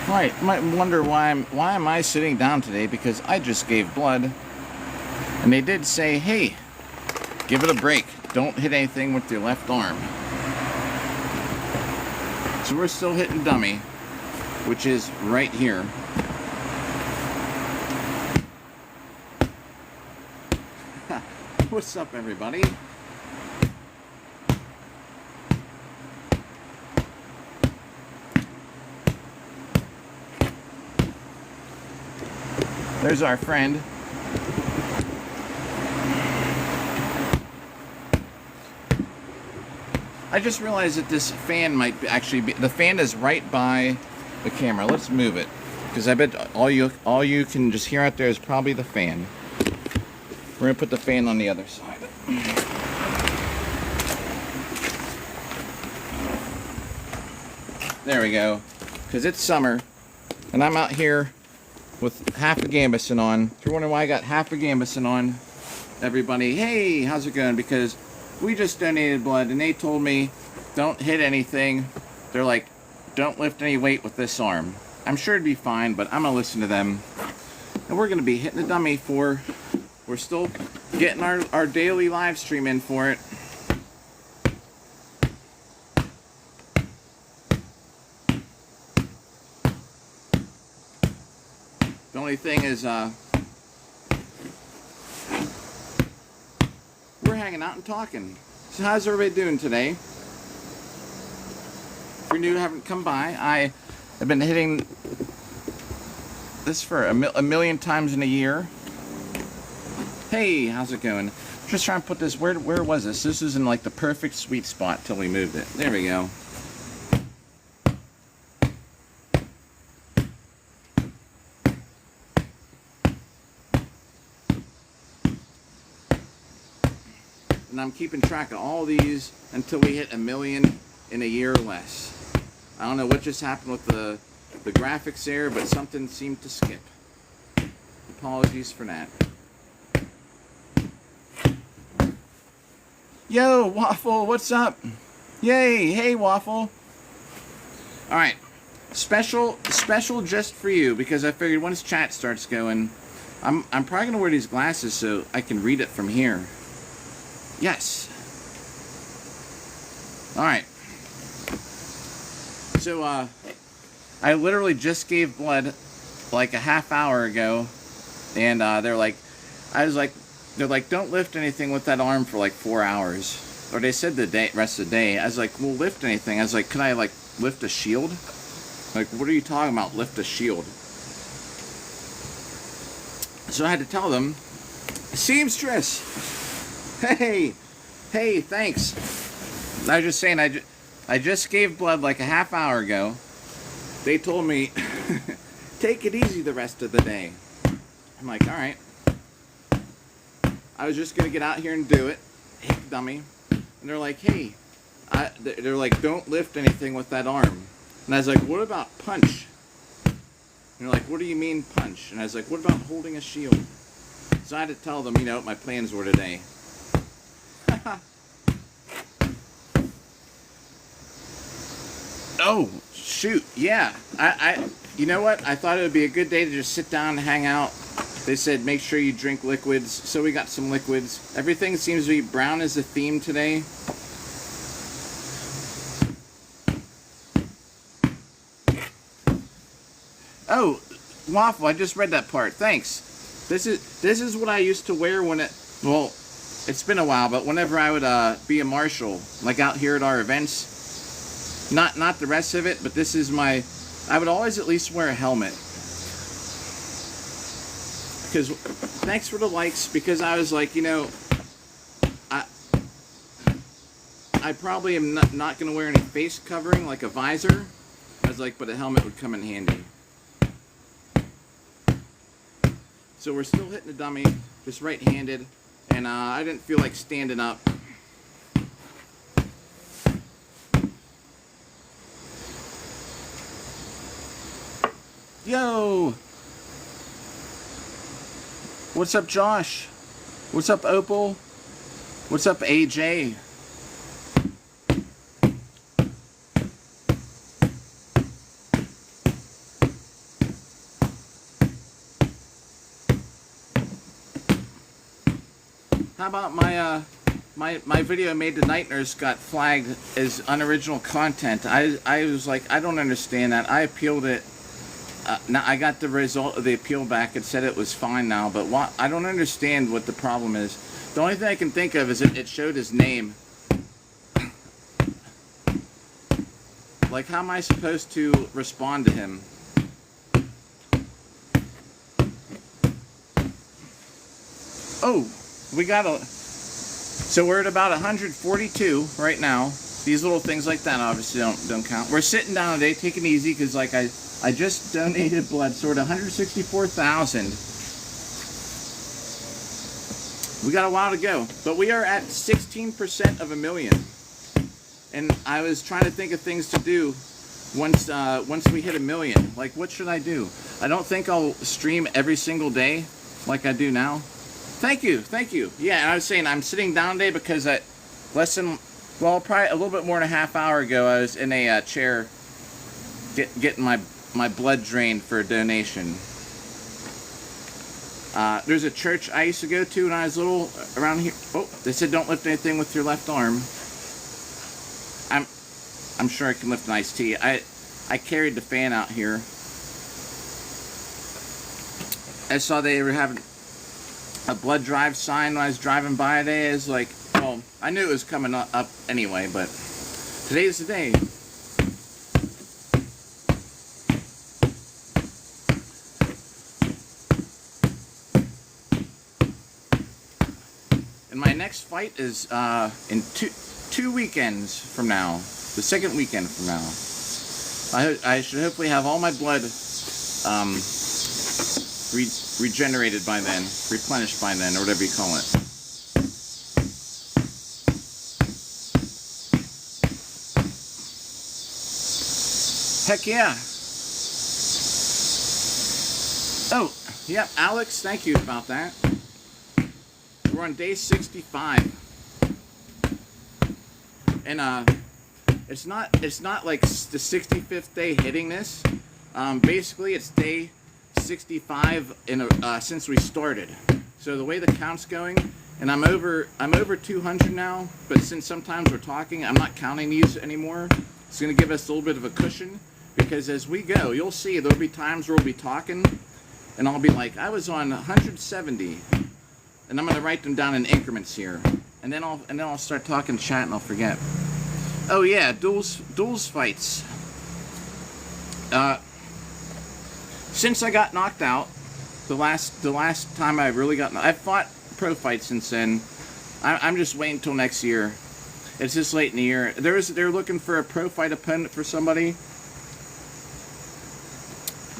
Right, you might wonder why am I sitting down today, because I just gave blood. And they did say, hey, give it a break. Don't hit anything with your left arm. So we're still hitting dummy, which is right here. What's up, everybody? There's our friend. I just realized that this fan might actually be, the fan is right by the camera. Let's move it, because I bet all you can just hear out there is probably the fan. We're gonna put the fan on the other side. There we go. Because it's summer, and I'm out here with half a gambison on. If you're wondering why I got half a gambison on, everybody, hey, how's it going? Because we just donated blood, and they told me, don't hit anything. They're like, don't lift any weight with this arm. I'm sure it'd be fine, but I'm gonna listen to them. And we're gonna be hitting the dummy for, we're still getting our daily live stream in for it. The only thing is, we're hanging out and talking. So how's everybody doing today? If you're new, haven't come by, I have been hitting this for a million times in a year. Hey, how's it going? Just trying to put this, where was this? This was in like the perfect sweet spot till we moved it. There we go. And I'm keeping track of all these until we hit 1 million in a year or less. I don't know what just happened with the graphics there, but something seemed to skip. Apologies for that. Yo, Waffle, what's up? Yay, hey, Waffle. All right, special just for you, because I figured once chat starts going, I'm probably gonna wear these glasses so I can read it from here. Yes. All right. So, I literally just gave blood like a half hour ago, and they're like, they're like, don't lift anything with that arm for like 4 hours. Or they said the rest of the day. I was like, well, lift anything. I was like, can I like lift a shield? Like, what are you talking about, lift a shield? So I had to tell them, seamstress. Hey, thanks. I was just saying, I just gave blood like a half hour ago. They told me, take it easy the rest of the day. I'm like, all right. I was just going to get out here and do it. Hit the dummy. And they're like, hey, they're like, don't lift anything with that arm. And I was like, what about punch? And they're like, what do you mean punch? And I was like, what about holding a shield? So I had to tell them, you know, what my plans were today. Oh, shoot, yeah. You know what? I thought it would be a good day to just sit down and hang out. They said make sure you drink liquids, so we got some liquids. Everything seems to be brown as a theme today. Oh, Waffle, I just read that part. Thanks. This is what I used to wear when well, it's been a while, but whenever I would be a marshal, like out here at our events. Not the rest of it, but this is my, I would always at least wear a helmet. Because, thanks for the likes, because I was like, you know, I probably am not going to wear any face covering, like a visor. I was like, but a helmet would come in handy. So we're still hitting the dummy, just right-handed, and I didn't feel like standing up. Yo! What's up, Josh? What's up, Opal? What's up, AJ? How about my video made the night nurse got flagged as unoriginal content? I was like, I don't understand that. I appealed it. Now I got the result of the appeal back. It said it was fine now, but what, I don't understand what the problem is. The only thing I can think of is it showed his name. Like, how am I supposed to respond to him? Oh, we got a... So we're at about 142 right now. These little things like that obviously don't count. We're sitting down today, taking it easy, because like I just donated blood, so we're at 164,000. We got a while to go, but we are at 16% of a million. And I was trying to think of things to do once we hit a million. Like, what should I do? I don't think I'll stream every single day like I do now. Thank you, thank you. Yeah, and I was saying I'm sitting down today because probably a little bit more than a half hour ago, I was in a chair getting my blood drained for a donation. There's a church I used to go to when I was little around here. Oh, they said don't lift anything with your left arm. I'm sure I can lift an iced tea. I carried the fan out here. I saw they were having a blood drive sign when I was driving by today. Is like, well, I knew it was coming up anyway, but today's the day. And my next fight is in two weekends from now. The second weekend from now. I should hopefully have all my blood regenerated by then, replenished by then, or whatever you call it. Heck yeah. Oh, yeah, Alex, thank you about that. We're on day 65. And it's not like the 65th day hitting this. Basically it's day 65 since we started. So the way the count's going, and I'm over 200 now, but since sometimes we're talking, I'm not counting these anymore. It's going to give us a little bit of a cushion, because as we go, you'll see there'll be times where we'll be talking and I'll be like, I was on 170, and I'm going to write them down in increments here, and then I'll start talking chat and I'll forget. Oh yeah, duels fights. Since I got knocked out, the last time I really got knocked, I've fought pro fights since then. I'm just waiting until next year. It's just late in the year. They're looking for a pro fight opponent for somebody,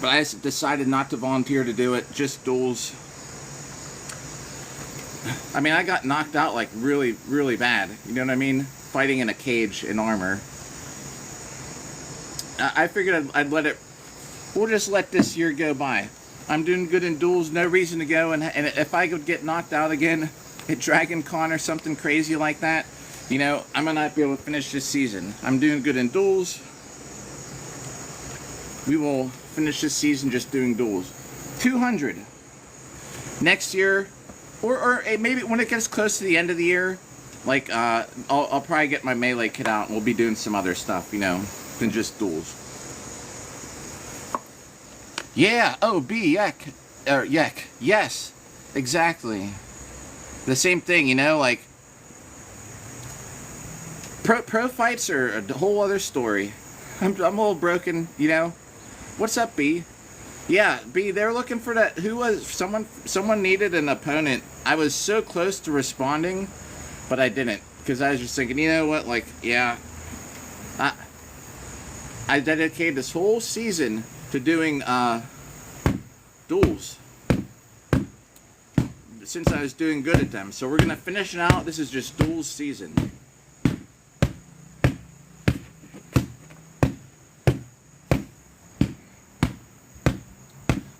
but I decided not to volunteer to do it. Just duels. I mean, I got knocked out like really, really bad. You know what I mean? Fighting in a cage in armor. I figured I'd let it. We'll just let this year go by. I'm doing good in duels. No reason to go. And if I could get knocked out again at Dragon Con or something crazy like that, you know, I might not be able to finish this season. I'm doing good in duels. We will finish this season just doing duels. 200. Next year, or maybe when it gets close to the end of the year, like, I'll probably get my melee kit out and we'll be doing some other stuff, you know, than just duels. Yeah, oh, Yek. Yes, exactly. The same thing, you know, like, pro fights are a whole other story. I'm a little broken, you know. What's up, B? Yeah, B, they're looking for that. Who was someone needed an opponent. I was so close to responding, but I didn't, because I was just thinking, you know what, like, yeah, I dedicated this whole season to doing duels, since I was doing good at them. So we're gonna finish it out. This is just duels season.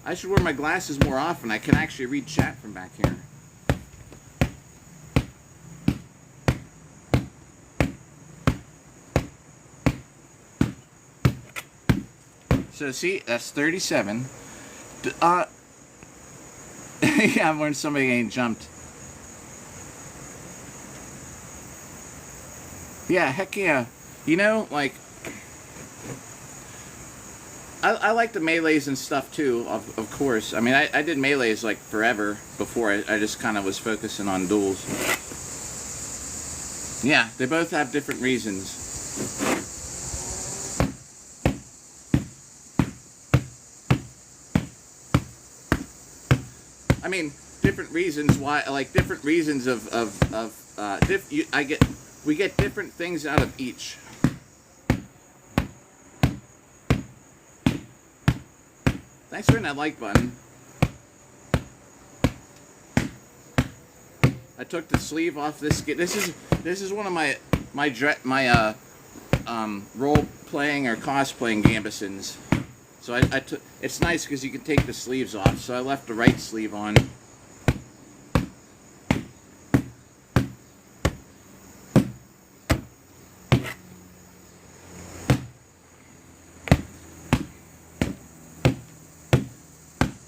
I should wear my glasses more often. I can actually read chat from back here. So see, that's 37. Yeah, when somebody ain't jumped. Yeah, heck yeah. You know, like, I like the melees and stuff too, of course. I mean, I did melees like forever before. I just kind of was focusing on duels. Yeah, they both have different reasons. I mean, different reasons why, like different reasons we get different things out of each. Thanks for hitting that like button. I took the sleeve off this. This is one of my role playing or cosplaying gambesons. So I took. It's nice because you can take the sleeves off. So I left the right sleeve on.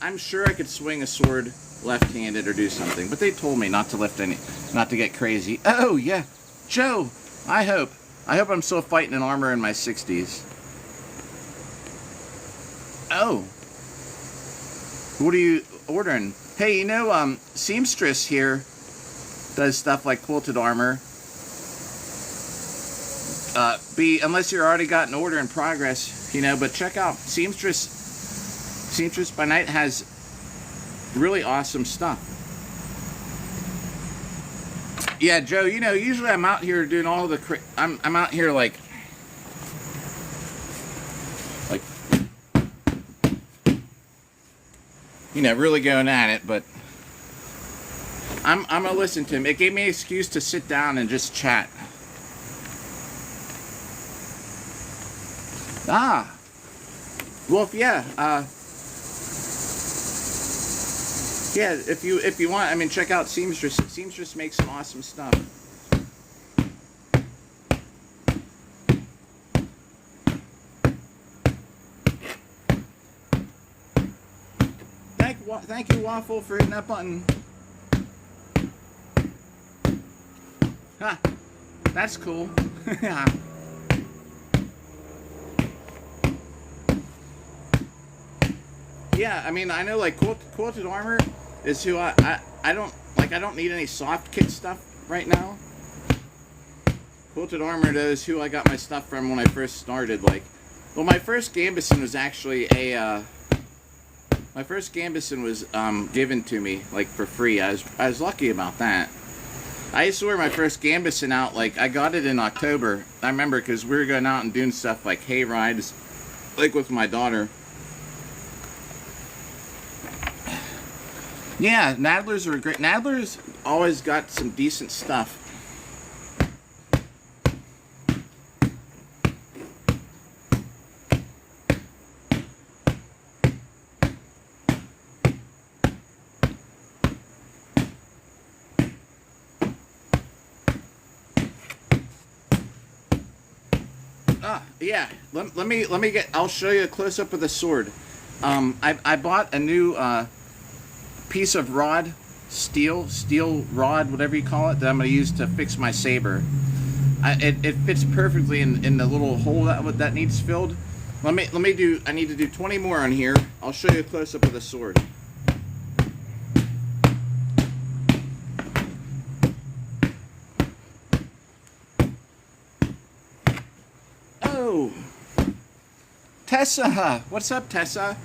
I'm sure I could swing a sword left-handed or do something, but they told me not to get crazy. Oh yeah, Joe. I hope I'm still fighting in armor in my 60s. Oh, what are you ordering? Hey, you know, Seamstress here does stuff like quilted armor. Unless you're already got an order in progress, you know. But check out Seamstress. Seamstress by Night has really awesome stuff. Yeah, Joe, you know, usually I'm out here doing all the I'm out here like you know, really going at it, but I'm gonna listen to him. It gave me an excuse to sit down and just chat. Ah. Well, yeah, if you want, I mean, check out Seamstress. Seamstress makes some awesome stuff. Thank you, Waffle, for hitting that button. Huh, that's cool. Yeah, I mean, I know like quilted armor is who I don't need any soft kit stuff right now. Quilted armor is who I got my stuff from when I first started. Like, well, my first gambeson was actually my first gambeson was given to me like for free. I was lucky about that. I used to wear my first gambeson out, like I got it in October. I remember because we were going out and doing stuff like hay rides, like with my daughter. Yeah, Nadlers are great. Nadlers always got some decent stuff. Yeah. Let me get. I'll show you a close up of the sword. I bought a new piece of rod, steel rod, whatever you call it, that I'm going to use to fix my saber. It fits perfectly in the little hole that needs filled. I need to do 20 more on here. I'll show you a close up of the sword. Oh, Tessa, what's up, Tessa?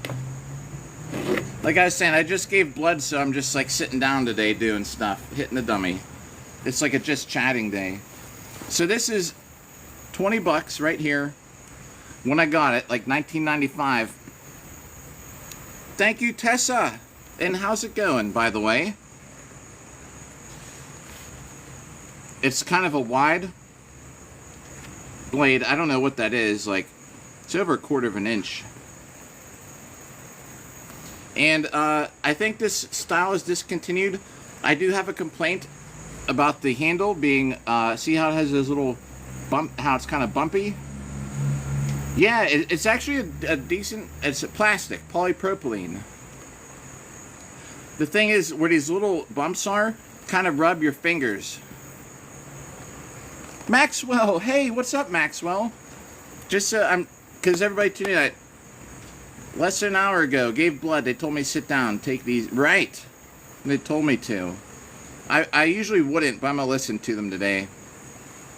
Like I was saying, I just gave blood, so I'm just like sitting down today doing stuff, hitting the dummy. It's like a just chatting day. So this is 20 bucks right here. When I got it, like 1995. Thank you, Tessa. And how's it going, by the way? It's kind of a wide blade. I don't know what that is. Like, it's over 1/4 of an inch. And I think this style is discontinued. I do have a complaint about the handle being, see how it has this little bump, how it's kind of bumpy? Yeah, it's actually a decent, it's a plastic, polypropylene. The thing is, where these little bumps are, kind of rub your fingers. Maxwell, hey, what's up, Maxwell? Just because everybody tuned in, less than an hour ago, gave blood. They told me to sit down, take these. Right. They told me to. I usually wouldn't, but I'm going to listen to them today.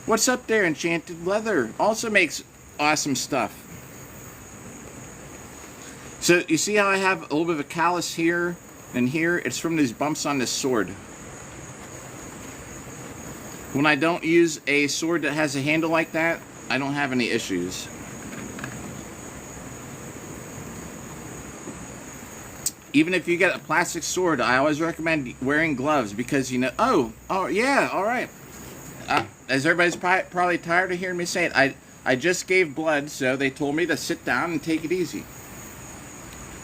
What's up there, Enchanted Leather? Also makes awesome stuff. So, you see how I have a little bit of a callus here and here? It's from these bumps on this sword. When I don't use a sword that has a handle like that, I don't have any issues. Even if you get a plastic sword, I always recommend wearing gloves because, you know... Oh, yeah, all right. As everybody's probably tired of hearing me say it, I just gave blood, so they told me to sit down and take it easy.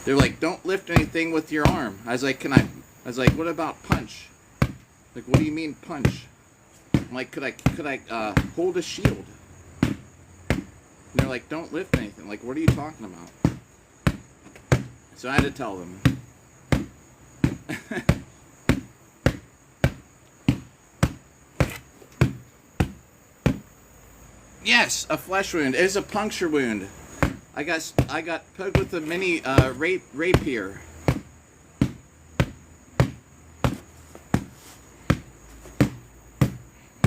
They're like, don't lift anything with your arm. I was like, what about punch? Like, what do you mean punch? I'm like, could I hold a shield? And they're like, don't lift anything. Like, what are you talking about? So I had to tell them. Yes, a flesh wound. It is a puncture wound. I got poked with a mini rapier.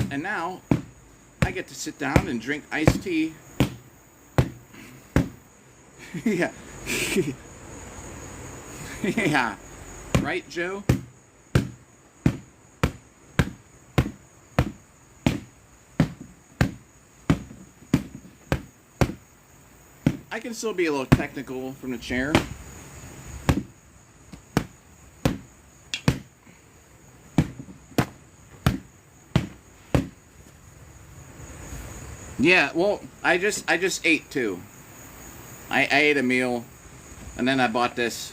And now I get to sit down and drink iced tea. Yeah. Yeah. Right, Joe? I can still be a little technical from the chair. Yeah, well, I just ate too. I ate a meal, and then I bought this.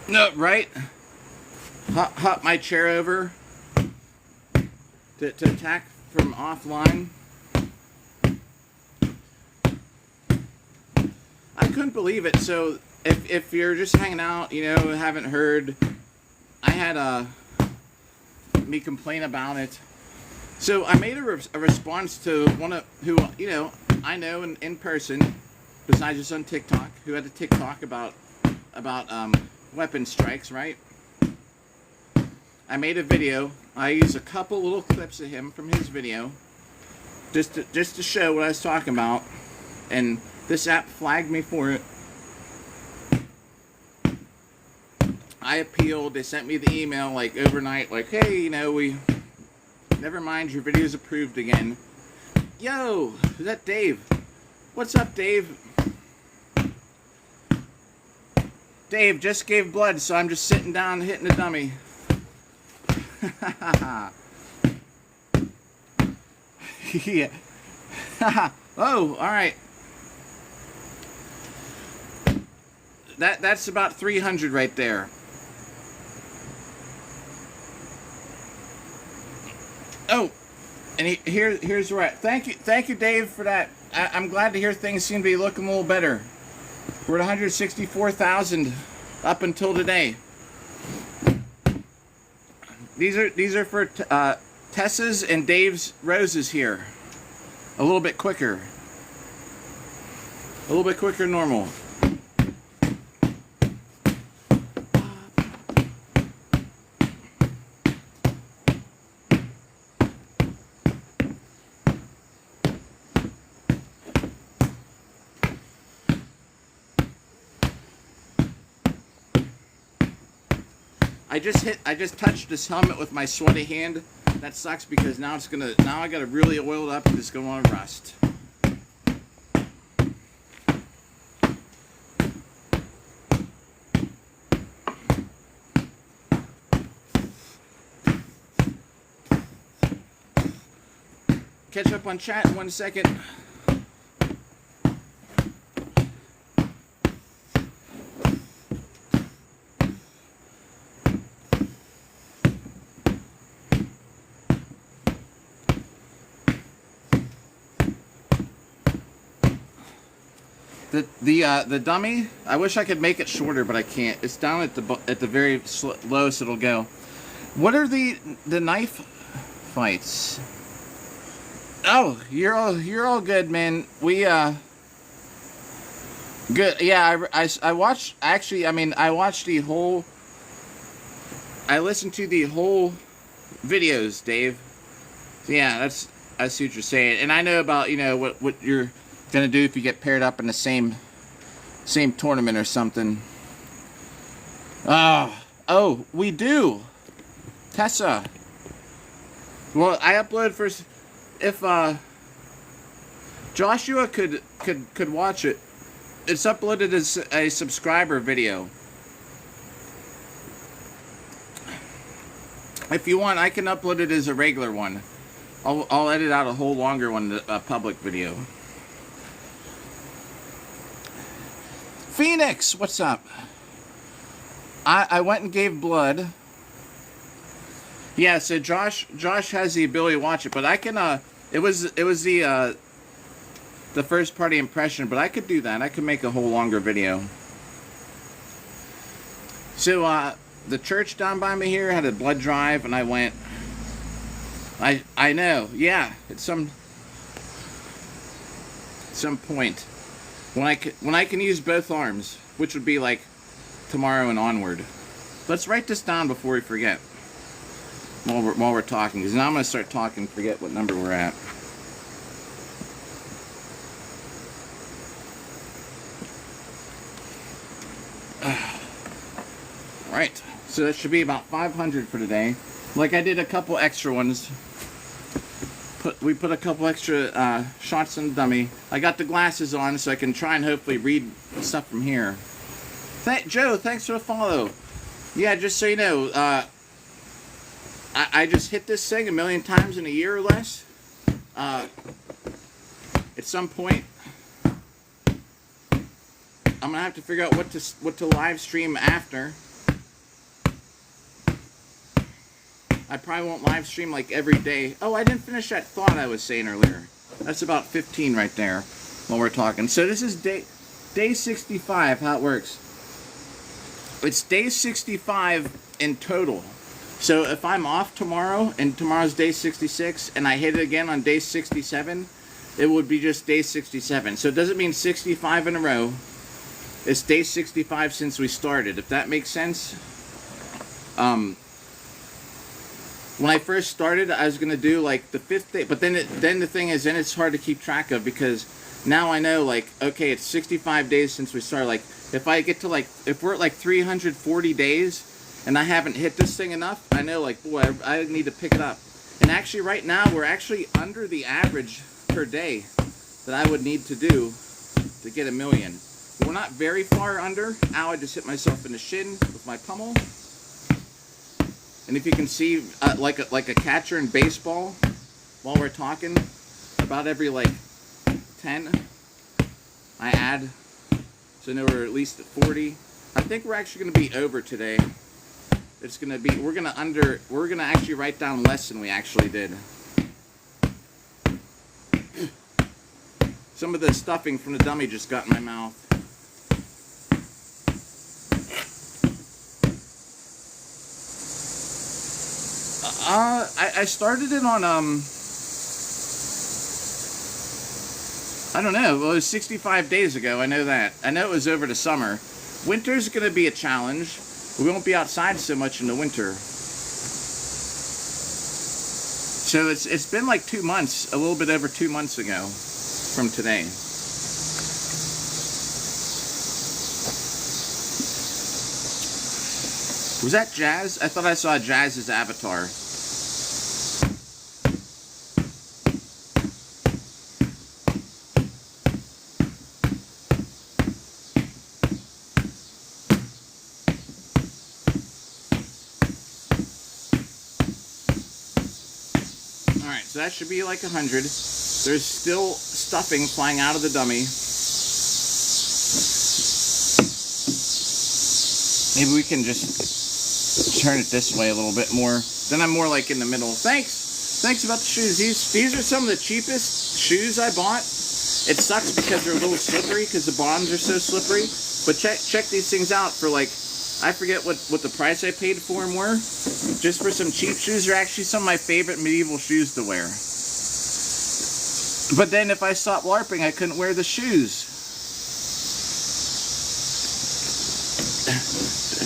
No, right? Hop my chair over to attack from offline. I couldn't believe it. So if you're just hanging out, you know, haven't heard, I had me complain about it. So I made a response to one of who, you know, I know in person, besides just on TikTok, who had a TikTok about weapon strikes, right? I made a video. I used a couple little clips of him from his video just to show what I was talking about, and this app flagged me for it. I appealed. They sent me the email like overnight, like, hey, you know, never mind, your video's approved again. Yo, is that Dave? What's up, Dave? Dave just gave blood, so I'm just sitting down hitting the dummy. Yeah. Oh, all right. That's about 300 right there. Oh, and here's where thank you, Dave, for that. I'm glad to hear things seem to be looking a little better. We're at 164,000 up until today. These are for Tessa's and Dave's roses here. A little bit quicker. A little bit quicker than normal. I just touched this helmet with my sweaty hand. That sucks because now I gotta really oil it up and it's gonna want to rust. Catch up on chat in 1 second. The dummy, I wish I could make it shorter, but I can't. It's down at the very lowest it'll go. What are the knife fights? Oh, you're all good, man. We good. Yeah, I watched, actually, I mean, I watched the whole, I listened to the whole videos, Dave. Yeah, I see what you're saying. And I know about, you know, what you're gonna do if you get paired up in the same tournament or something. Oh, we do. Tessa. Well, I uploaded first. If Joshua could watch it, it's uploaded as a subscriber video. If you want, I can upload it as a regular one. I'll edit out a whole longer one, a public video. Phoenix, what's up? I went and gave blood. Yeah, so Josh has the ability to watch it, but I can it was the first party impression, but I could do that. I could make a whole longer video. So the church down by me here had a blood drive, and I went. I know, yeah, at some point when I can use both arms, which would be like tomorrow and onward. Let's write this down before we forget. While we're talking, because now I'm gonna start talking. Forget what number we're at. All right, so that should be about 500 for today. Like I did a couple extra ones. We put a couple extra shots in the dummy. I got the glasses on so I can try and hopefully read stuff from here. Joe, thanks for the follow. Yeah, just so you know, I just hit this thing 1,000,000 times in a year or less. At some point, I'm gonna have to figure out what to live stream after. I probably won't live stream like every day. Oh, I didn't finish that thought I was saying earlier. That's about 15 right there while we're talking. So this is day 65, how it works. It's day 65 in total. So if I'm off tomorrow, and tomorrow's day 66, and I hit it again on day 67, it would be just day 67. So it doesn't mean 65 in a row. It's day 65 since we started, if that makes sense. When I first started, I was gonna do like the 5th day, but then the thing is, then it's hard to keep track of, because now I know, like, okay, it's 65 days since we started. Like, if I get to like, if we're at like 340 days and I haven't hit this thing enough, I know, like, boy, I need to pick it up. And actually, right now, we're actually under the average per day that I would need to do to get 1,000,000. We're not very far under. Ow, I just hit myself in the shin with my pummel. And if you can see, like a catcher in baseball, while we're talking, about every like 10, I add. So now we're at least at 40. I think we're actually going to be over today. It's going to be, we're going to actually write down less than we actually did. Some of the stuffing from the dummy just got in my mouth. I started it on, I don't know, well, it was 65 days ago, I know that. I know it was over the summer. Winter's going to be a challenge. We won't be outside so much in the winter. So it's been like 2 months, a little bit over 2 months ago from today. Was that Jazz? I thought I saw Jazz's avatar. Alright, so that should be like 100. There's still stuffing flying out of the dummy. Maybe we can just turn it this way a little bit more. Then I'm more like in the middle. Thanks about the shoes. These are some of the cheapest shoes I bought. It sucks because they're a little slippery because the bottoms are so slippery. But check these things out for like, I forget what the price I paid for them were. Just for some cheap shoes. They're actually some of my favorite medieval shoes to wear. But then if I stopped LARPing, I couldn't wear the shoes.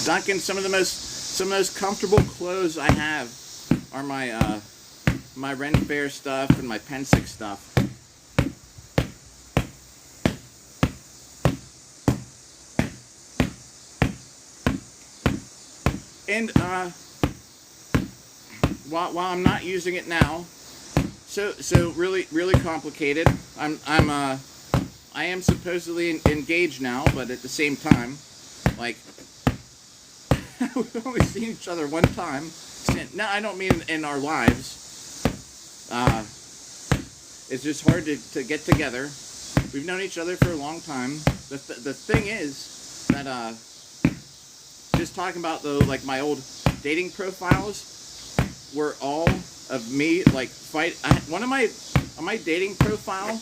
Duncan, some of the most comfortable clothes I have are my my Ren Fair stuff and my Pensick stuff. And while I'm not using it now, so really complicated. I am supposedly engaged now, but at the same time, like, we've only seen each other one time. No, I don't mean in our lives. It's just hard to get together. We've known each other for a long time. The thing is that just talking about like my old dating profiles were all of me like on my dating profile.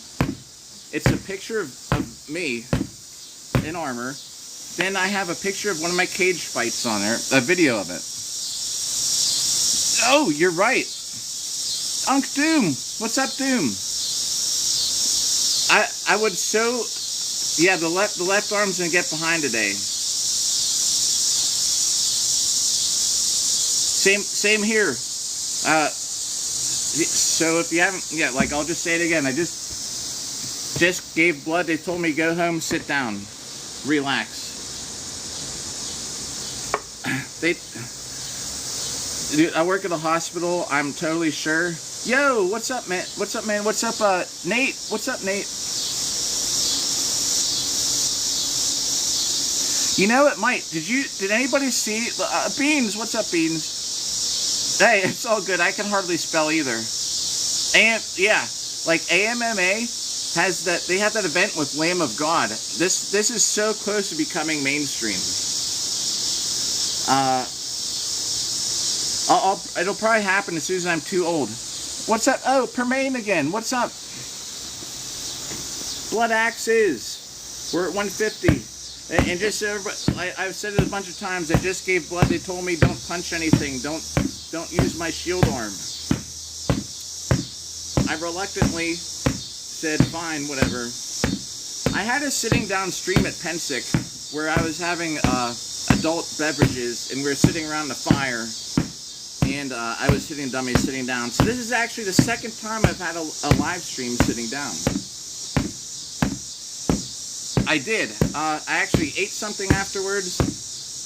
It's a picture of me in armor. Then I have a picture of one of my cage fights on there, a video of it. Oh, you're right. Unc Doom, what's up, Doom? I would so, yeah, the left arm's gonna get behind today. Same here. So if you haven't, yeah, like I'll just say it again. I just gave blood. They told me go home, sit down, relax. Dude, I work at a hospital. I'm totally sure. Yo, what's up, man? What's up, man? What's up, Nate? What's up, Nate? You know, it might. Did anybody see Beans? What's up, Beans? Hey, it's all good. I can hardly spell either. And yeah, like AMMA has that. They have that event with Lamb of God. This is so close to becoming mainstream. It'll probably happen as soon as I'm too old. What's up? Oh, Permain again. What's up? Blood Axes. We're at 150. And just so everybody, I've said it a bunch of times. I just gave blood. They told me don't punch anything. Don't use my shield arm. I reluctantly said fine, whatever. I had a sitting down stream at Pensick where I was having adult beverages and we were sitting around the fire. And I was hitting dummies sitting down. So this is actually the second time I've had a live stream sitting down. I did. I actually ate something afterwards,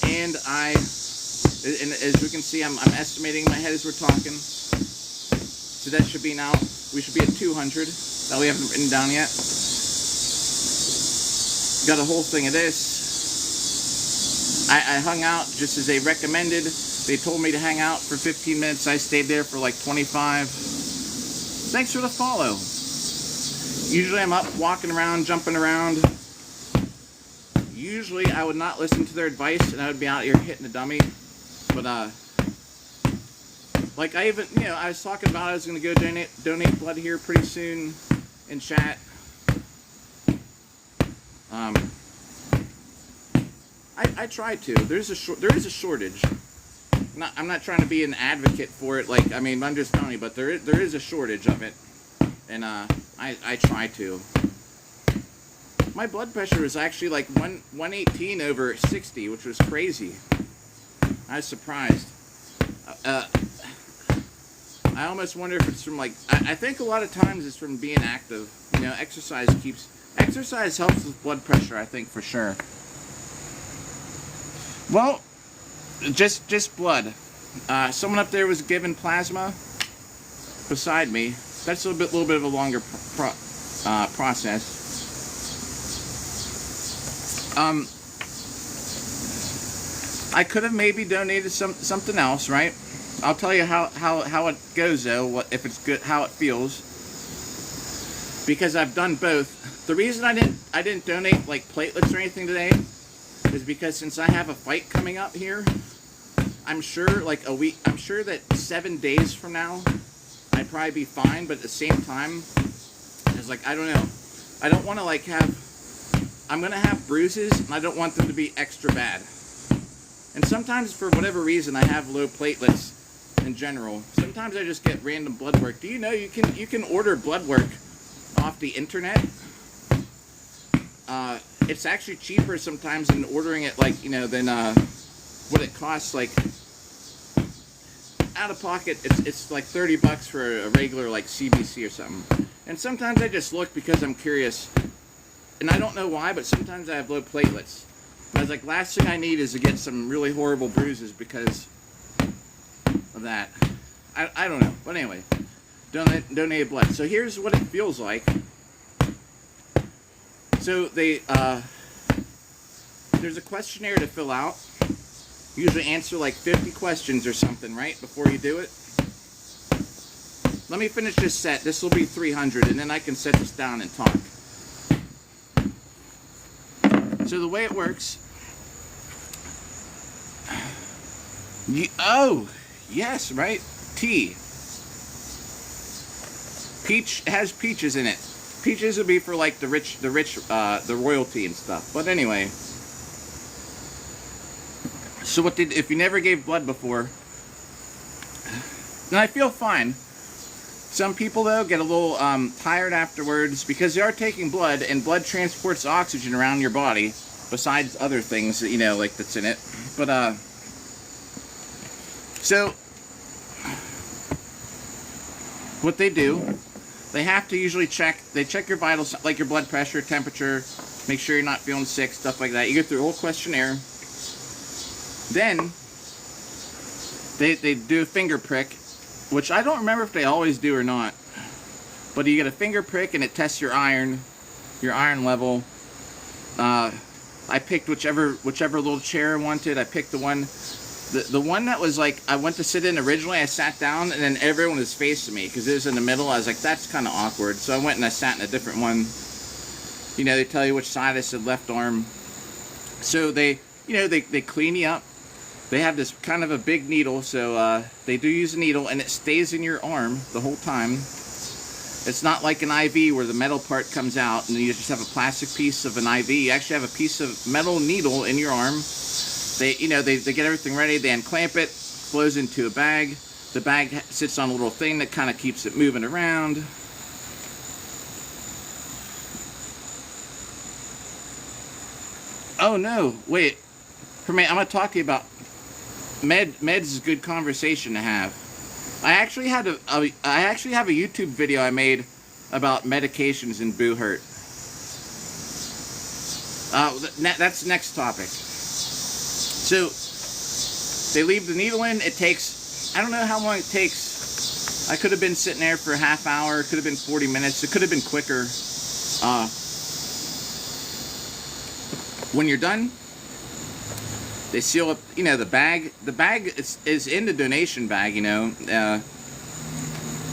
and as you can see, I'm estimating in my head as we're talking. So that should be now, we should be at 200. That we haven't written down yet. Got a whole thing of this. I hung out just as they recommended. They told me to hang out for 15 minutes. I stayed there for like 25. Thanks for the follow. Usually I'm up walking around, jumping around. Usually I would not listen to their advice and I would be out here hitting a dummy. But like I even, you know, I was talking about I was going to go donate blood here pretty soon in chat. I tried to. There is a shortage. I'm not trying to be an advocate for it. Like, I mean, I'm just telling you, but there is a shortage of it, and I try to. My blood pressure was actually like 118 over 60, which was crazy. I was surprised. I almost wonder if it's from like I think a lot of times it's from being active. You know, exercise helps with blood pressure. I think for sure. Well. Just blood. Someone up there was given plasma beside me. That's a little bit of a longer process. I could have maybe donated something else, right? I'll tell you how it goes though. If it's good, how it feels. Because I've done both. The reason I didn't donate like platelets or anything today is because since I have a fight coming up here, I'm sure like a week, I'm sure that 7 days from now, I'd probably be fine, but at the same time, it's like, I don't know. I don't want to like I'm gonna have bruises, and I don't want them to be extra bad. And sometimes, for whatever reason, I have low platelets in general. Sometimes I just get random blood work. Do you know you can order blood work off the internet? It's actually cheaper sometimes than ordering it, like, you know, than what it costs. Like, out of pocket, it's like $30 for a regular like CBC or something. And sometimes I just look because I'm curious, and I don't know why, but sometimes I have low platelets. And I was like, last thing I need is to get some really horrible bruises because of that. I don't know, but anyway, donate blood. So here's what it feels like. So there's a questionnaire to fill out. You usually answer like 50 questions or something, right, before you do it. Let me finish this set. This will be 300, and then I can set this down and talk. So the way it works, oh, yes, right? Tea. Peach has peaches in it. Peaches would be for like the rich, the royalty and stuff. But anyway, so if you never gave blood before, and I feel fine. Some people though get a little tired afterwards because they are taking blood, and blood transports oxygen around your body, besides other things that, you know, like that's in it. But so what they do, they have to usually check your vitals, like your blood pressure, temperature, make sure you're not feeling sick, stuff like that. You go through a whole questionnaire. Then they do a finger prick, which I don't remember if they always do or not. But you get a finger prick and it tests your iron level. I picked whichever little chair I wanted. I picked the one that was like, I went to sit in originally. I sat down and then everyone was facing me because it was in the middle. I was like, that's kind of awkward. So I went and I sat in a different one. You know, they tell you which side. I said left arm. So they clean you up. They have this kind of a big needle, so they do use a needle, and it stays in your arm the whole time. It's not like an IV where the metal part comes out and you just have a plastic piece of an IV. You actually have a piece of metal needle in your arm. They get everything ready. They unclamp it, flows into a bag. The bag sits on a little thing that kind of keeps it moving around. Oh no, wait. For me, I'm going to talk to you about meds is a good conversation to have. I actually have a YouTube video I made about medications in Boo Hurt. That's the next topic. So they leave the needle in. It takes, I don't know how long it takes. I could have been sitting there for a half hour. It could have been 40 minutes. It could have been quicker. When you're done, they seal up, you know, the bag. The bag is in the donation bag, you know.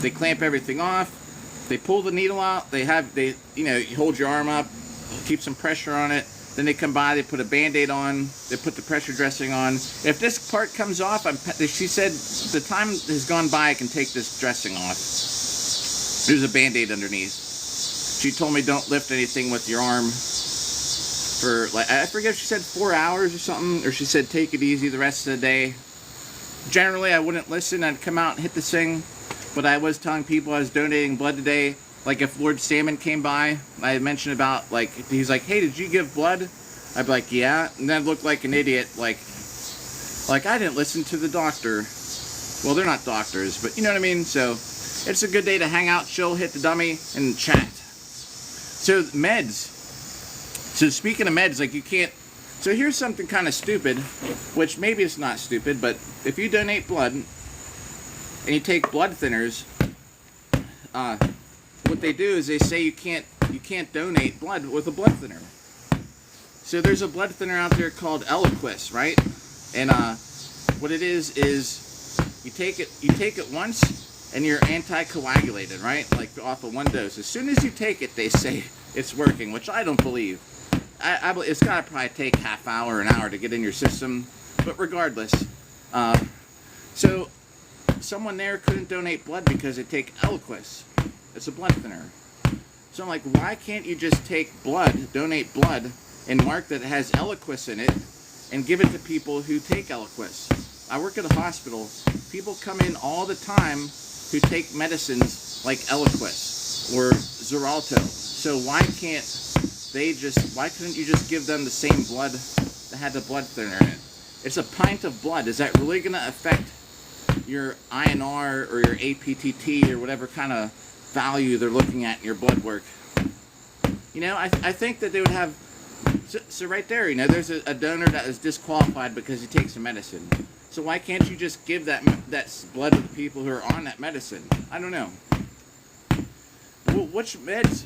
They clamp everything off. They pull the needle out. You hold your arm up, keep some pressure on it. Then they come by, they put a Band-Aid on, they put the pressure dressing on. If this part comes off, she said the time has gone by, I can take this dressing off. There's a Band-Aid underneath. She told me don't lift anything with your arm for, like, I forget if she said 4 hours or something, or she said take it easy the rest of the day. Generally, I wouldn't listen. I'd come out and hit this thing, but I was telling people I was donating blood today. Like, if Lord Salmon came by, I had mentioned about, like, he's like, hey, did you give blood? I'd be like, yeah. And then I'd look like an idiot, like I didn't listen to the doctor. Well, they're not doctors, but you know what I mean? So, it's a good day to hang out, chill, hit the dummy, and chat. So, meds. So, speaking of meds, like, you can't... So, here's something kind of stupid, which maybe it's not stupid, but if you donate blood, and you take blood thinners, what they do is they say you can't donate blood with a blood thinner. So there's a blood thinner out there called Eliquis, right? And what it is you take it once and you're anticoagulated, right? Like off of one dose. As soon as you take it, they say it's working, which I don't believe. I believe it's got to probably take half hour, an hour to get in your system. But regardless, so someone there couldn't donate blood because they take Eliquis. It's a blood thinner. So I'm like, why can't you just take blood, donate blood, and mark that it has Eliquis in it, and give it to people who take Eliquis? I work at a hospital. People come in all the time who take medicines like Eliquis or Xarelto. So why couldn't you just give them the same blood that had the blood thinner in it? It's a pint of blood. Is that really going to affect your INR or your APTT or whatever kind of value they're looking at in your blood work? You know, I think that they would have, so right there, you know, there's a donor that is disqualified because he takes a medicine. So why can't you just give that blood to the people who are on that medicine? I don't know. Well, which meds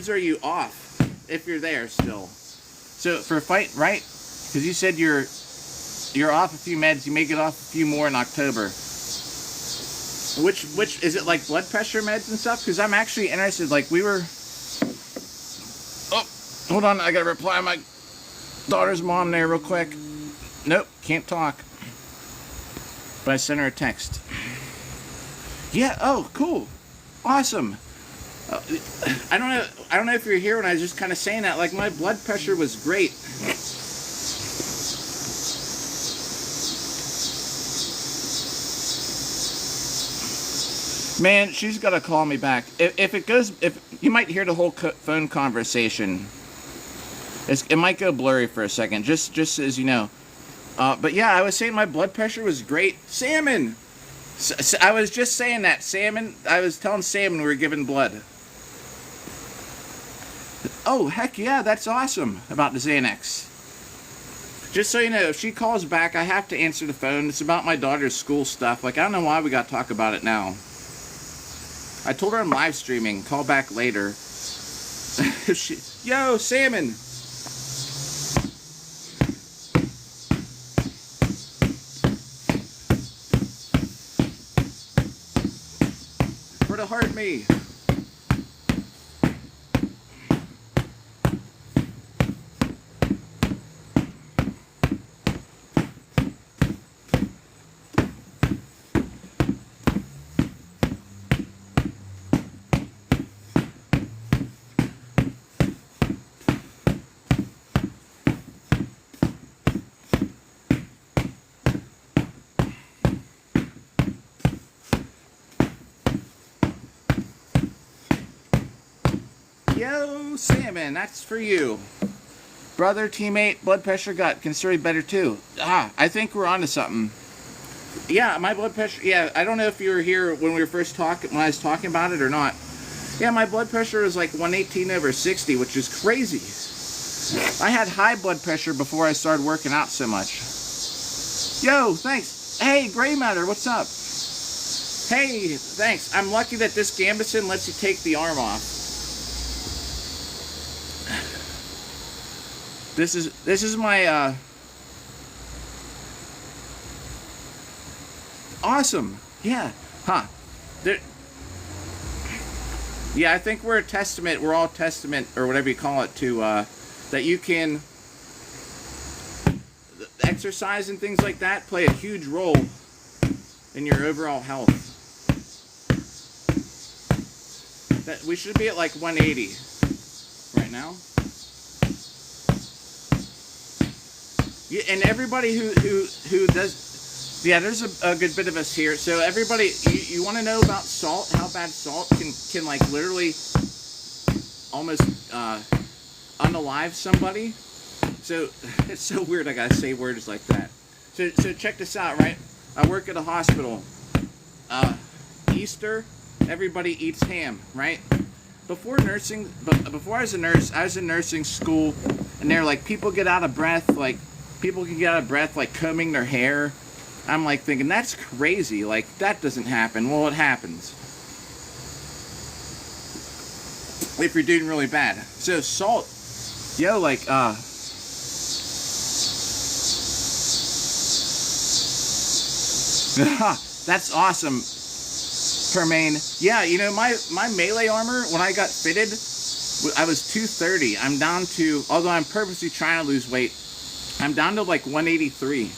are you off if you're there still? So for a fight, right? Because you said you're off a few meds. You may get off a few more in October. Which is it, like blood pressure meds and stuff? Because I'm actually interested. Like we were. Oh, hold on. I gotta reply to my daughter's mom there real quick. Nope, can't talk. But I sent her a text. Yeah. Oh, cool. Awesome. I don't know if you're here when I was just kind of saying that. Like my blood pressure was great. Man, she's got to call me back. If you might hear the whole phone conversation. It might go blurry for a second, just as you know. But yeah, I was saying my blood pressure was great. Salmon. I was just saying that salmon. I was telling Salmon we were giving blood. Oh heck yeah, that's awesome about the Xanax. Just so you know, if she calls back, I have to answer the phone. It's about my daughter's school stuff. Like I don't know why we got to talk about it now. I told her I'm live streaming. Call back later. Yo, Salmon. For the heart me. Yo, Salmon, that's for you. Brother, teammate, blood pressure got considerably better too. I think we're onto something. Yeah, my blood pressure, yeah, I don't know if you were here when we were first talking, when I was talking about it or not. Yeah, my blood pressure is like 118/60, which is crazy. I had high blood pressure before I started working out so much. Yo, thanks. Hey, Gray Matter, what's up? Hey, thanks. I'm lucky that this Gambison lets you take the arm off. This is my awesome. Yeah. Huh. Yeah, I think we're a testament, we're all testament or whatever you call it to that you can exercise and things like that play a huge role in your overall health. That we should be at like 180 right now. Yeah, and everybody who does, yeah, there's a good bit of us here. So everybody, you want to know about salt? How bad salt can like literally almost unalive somebody? So it's so weird. I gotta say words like that. So check this out, right? I work at a hospital. Easter, everybody eats ham, right? Before nursing, before I was in nursing school, and they're like, people get out of breath, like. People can get out of breath like combing their hair. I'm like thinking, that's crazy. Like, that doesn't happen. Well, it happens. If you're doing really bad. So, salt. Yo, like, that's awesome, Permain. Yeah, you know, my melee armor, when I got fitted, I was 230. I'm down to, although I'm purposely trying to lose weight, I'm down to like 183.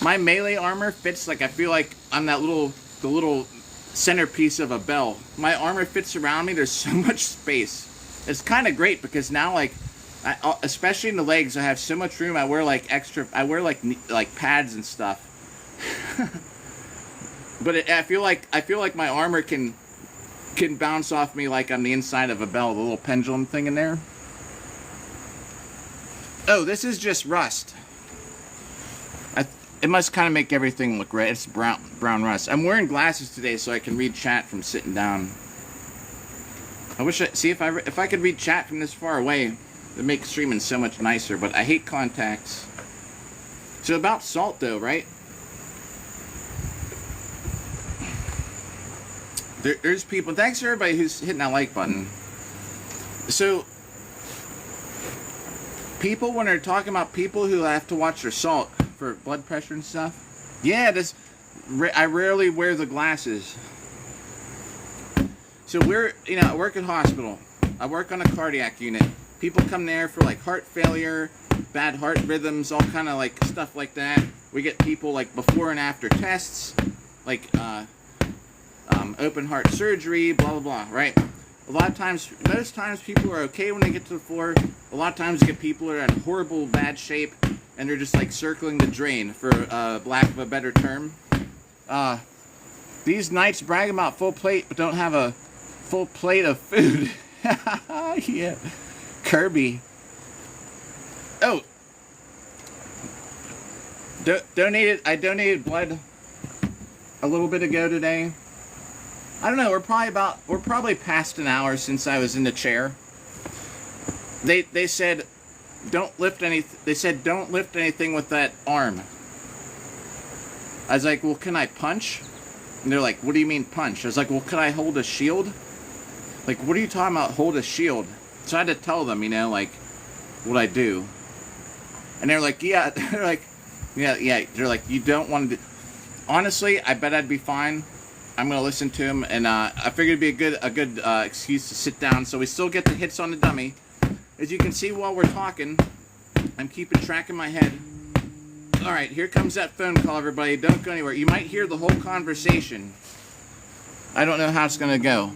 My melee armor fits like, I feel like I'm the little centerpiece of a bell. My armor fits around me. There's so much space. It's kind of great because now, like, especially in the legs, I have so much room. I wear like extra. I wear like pads and stuff. But I feel like my armor can bounce off me like on the inside of a bell. The little pendulum thing in there. Oh, this is just rust. It must kind of make everything look red. It's brown rust. I'm wearing glasses today so I can read chat from sitting down. I wish if I could read chat from this far away, it'd make streaming so much nicer. But I hate contacts. So about salt though, right? There's people. Thanks to everybody who's hitting that like button. So people, when they're talking about people who have to watch their salt for blood pressure and stuff, yeah, I rarely wear the glasses. So I work at hospital. I work on a cardiac unit. People come there for like heart failure, bad heart rhythms, all kind of like stuff like that. We get people like before and after tests, like open heart surgery, blah blah blah. Right? A lot of times, most times people are okay when they get to the floor. A lot of times you get people who are in horrible bad shape and they're just like circling the drain, for lack of a better term. These knights brag about full plate but don't have a full plate of food. Yeah. Kirby. Oh. I donated blood a little bit ago today. I don't know, we're probably past an hour since I was in the chair. They said don't lift anything with that arm. I was like, well, can I punch? And they're like, what do you mean punch? I was like, well, can I hold a shield? Like, what are you talking about, hold a shield? So I had to tell them, like, what I do. And they're like, yeah. They're like, yeah. They're like, you don't want to do... Honestly, I bet I'd be fine. I'm going to listen to him. And I figured it'd be a good excuse to sit down. So we still get the hits on the dummy. As you can see while we're talking, I'm keeping track in my head. Alright, here comes that phone call, everybody. Don't go anywhere. You might hear the whole conversation. I don't know how it's going to go.